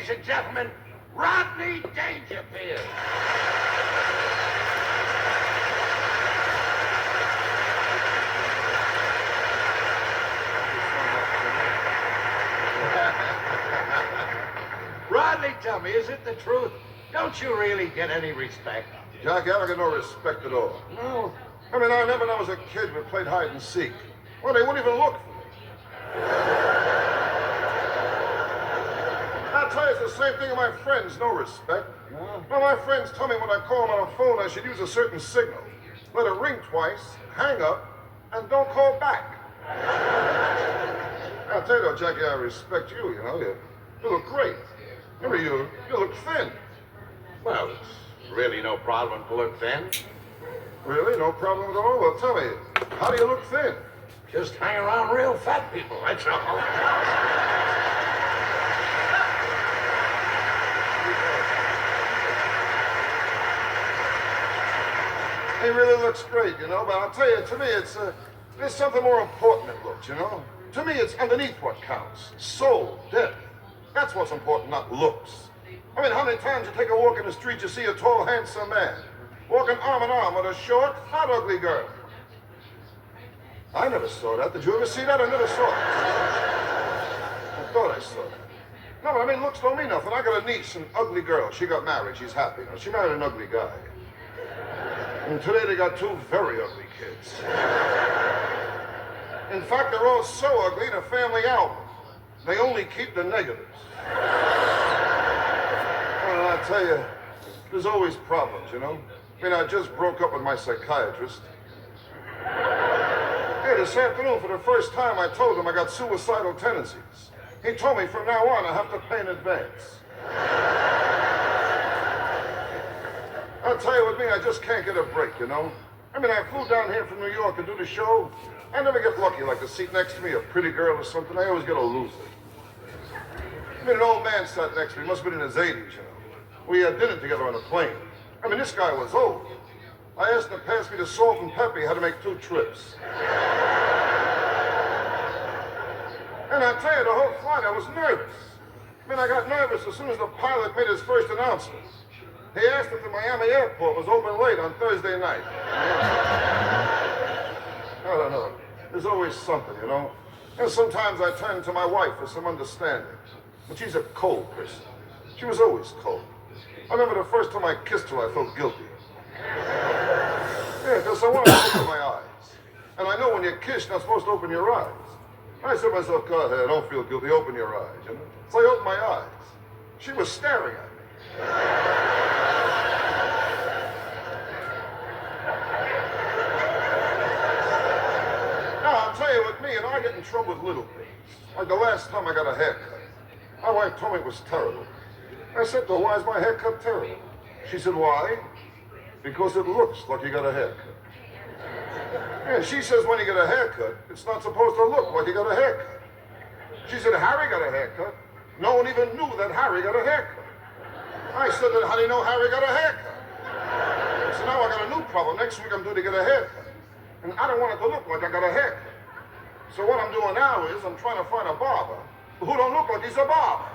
ladies and gentlemen, Rodney Dangerfield. Rodney, tell me, is it the truth? Don't you really get any respect? Jackie, I don't get no respect at all. No. I mean, I remember when I was a kid, we played hide and seek. Well, they wouldn't even look for me. I'll tell you, it's the same thing with my friends, no respect. No. Well, my friends tell me when I call them on the phone, I should use a certain signal. Let it ring twice, hang up, and don't call back. I'll tell you though, Jackie, I respect you, you know. You look great. Remember, you look thin. Well, it's really no problem to look thin. Really? No problem at all? Well, tell me, how do you look thin? Just hang around real fat people, that's all. He really looks great, you know, but I'll tell you, to me, there's something more important than looks, you know? To me, it's underneath what counts. Soul, depth. That's what's important, not looks. I mean, how many times you take a walk in the street, you see a tall, handsome man walking arm in arm with a short, fat, ugly girl. I never saw that. Did you ever see that? I never saw it. I thought I saw that. No, but I mean, looks don't mean nothing. I got a niece, an ugly girl. She got married. She's happy. Now, she married an ugly guy. And today they got two very ugly kids. In fact, they're all so ugly, in a family album, they only keep the negatives. Well, I tell you, there's always problems, you know? I mean, I just broke up with my psychiatrist. Hey, this afternoon, for the first time, I told him I got suicidal tendencies. He told me from now on I have to pay in advance. I'll tell you, with me, I just can't get a break, you know? I mean, I flew down here from New York to do the show. I never get lucky, like the seat next to me, a pretty girl or something. I always get a loser. I mean, an old man sat next to me, must have been in his 80s, you know. We had dinner together on a plane. I mean, this guy was old. I asked him to pass me the salt and pepper. He had to make 2 trips. And I tell you, the whole flight, I was nervous. I mean, I got nervous as soon as the pilot made his first announcement. He asked if the Miami airport was open late on Thursday night. I don't know. There's always something, you know. And sometimes I turn to my wife for some understanding. But she's a cold person. She was always cold. I remember the first time I kissed her, I felt guilty. Yeah, because I wanted to open my eyes. And I know when you kiss, you're not supposed to open your eyes. I said to myself, go ahead, don't feel guilty, open your eyes, you know. So I opened my eyes. She was staring at me. Now, I'll tell you, with me, and I get in trouble with little things. Like the last time I got a haircut. My wife told me it was terrible. I said to her, why is my haircut terrible? She said, why? Because it looks like you got a haircut. And she says when you get a haircut, it's not supposed to look like you got a haircut. She said, Harry got a haircut. No one even knew that Harry got a haircut. I said, then how do you know Harry got a haircut? So now I got a new problem. Next week I'm due to get a haircut. And I don't want it to look like I got a haircut. So what I'm doing now is I'm trying to find a barber who don't look like he's a barber.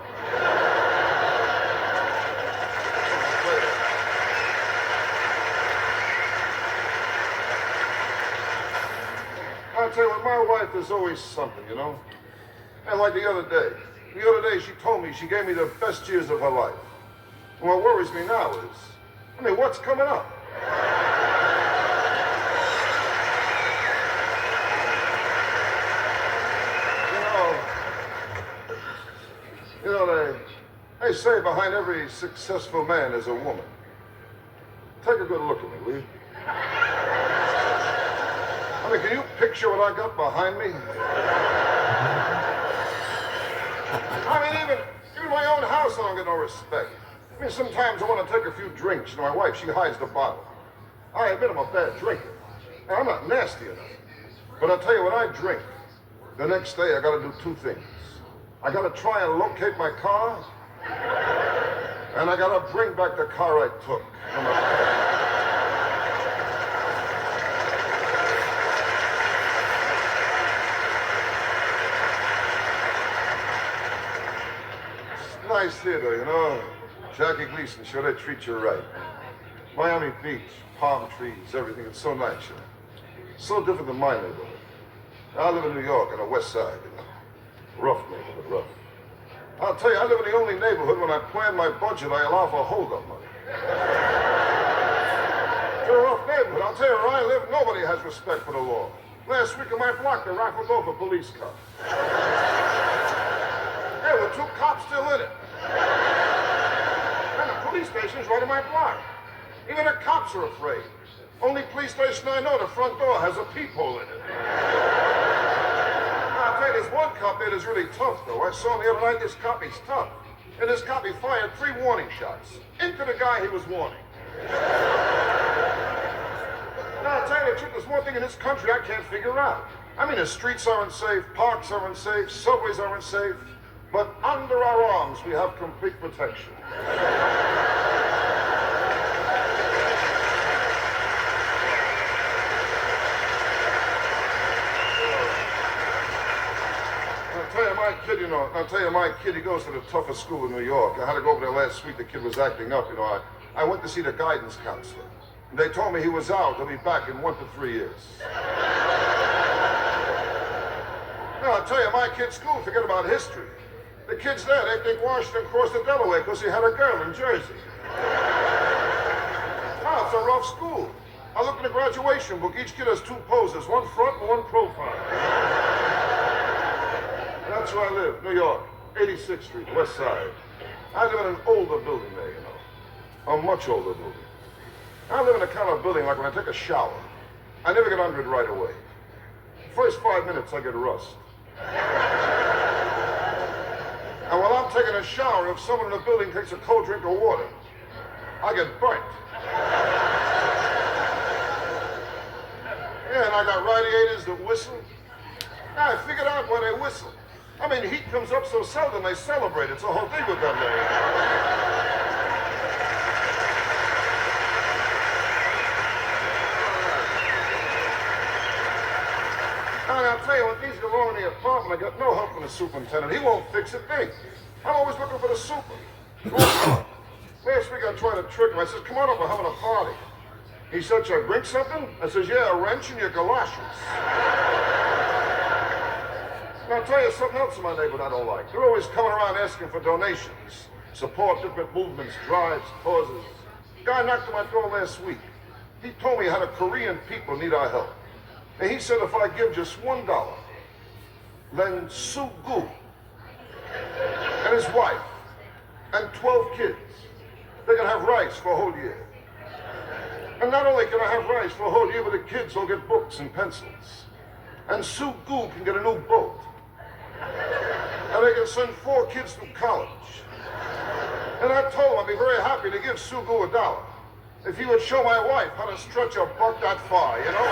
I'll tell you what, my wife is always something, you know? And like the other day she told me she gave me the best years of her life. And what worries me now is, I mean, what's coming up? You know, they say behind every successful man is a woman. Take a good look at me, will you? I mean, can you picture what I got behind me? I mean, even my own house, I don't get no respect. I mean, sometimes I want to take a few drinks. You know, my wife, she hides the bottle. I admit I'm a bad drinker. And I'm not nasty enough. But I tell you, when I drink, the next day I got to do 2 things. I got to try and locate my car, and I got to bring back the car I took. Nice theater, you know. Jackie Gleason, sure they treat you right. Miami Beach, palm trees, everything. It's so nice, you know. So different than my neighborhood. I live in New York on the west side, you know. Rough neighborhood, rough. I'll tell you, I live in the only neighborhood when I plan my budget, I allow for hold-up money. It's a rough neighborhood. I'll tell you, where I live, nobody has respect for the law. Last week on my block, they raffled off a police car. Hey, with 2 cops still in it. And the police station's right on my block. Even the cops are afraid. Only police station I know, the front door has a peephole in it. I'll tell you, there's one cop there that's really tough, though. I saw him the other night. This cop, he's tough. And this cop, he fired 3 warning shots into the guy he was warning. Now, I'll tell you the truth, there's one thing in this country I can't figure out. I mean, the streets aren't safe, parks aren't safe, subways aren't safe, but under our arms, we have complete protection. I'll tell you, my kid, he goes to the toughest school in New York. I had to go over there last week. The kid was acting up, you know. I went to see the guidance counselor. And they told me he was out. He'll be back in 1 to 3 years. Now, I'll tell you, my kid's school, forget about history. The kids there, they think Washington crossed the Delaware because he had a girl in Jersey. Now, it's a rough school. I look in the graduation book. Each kid has 2 poses, 1 front and 1 profile. That's where I live, New York, 86th Street, West Side. I live in an older building there, you know. A much older building. I live in a kind of building like when I take a shower. I never get under it right away. The first 5 minutes, I get rust. And while I'm taking a shower, if someone in the building takes a cold drink of water, I get burnt. Yeah, and I got radiators that whistle. Now, I figured out why they whistle. I mean, heat comes up so seldom, they celebrate. It's a whole thing with them there. And I'll tell you, when things go wrong in the apartment, I got no help from the superintendent. He won't fix a thing. I'm always looking for the super. Last week I tried to trick him. I said, come on up, we're having a party. He said, should I bring something? I says, yeah, a wrench and your galoshes. Now, I'll tell you something else in my neighborhood I don't like. They're always coming around asking for donations, support different movements, drives, causes. Guy knocked on my door last week. He told me how the Korean people need our help. And he said if I give just $1, then Sue Gu and his wife and 12 kids, they can have rice for a whole year. And not only can I have rice for a whole year, but the kids will get books and pencils. And Sue Gu can get a new boat. And they can send 4 kids to college. And I told him I'd be very happy to give Sue Gu $1 if he would show my wife how to stretch a buck that far, you know?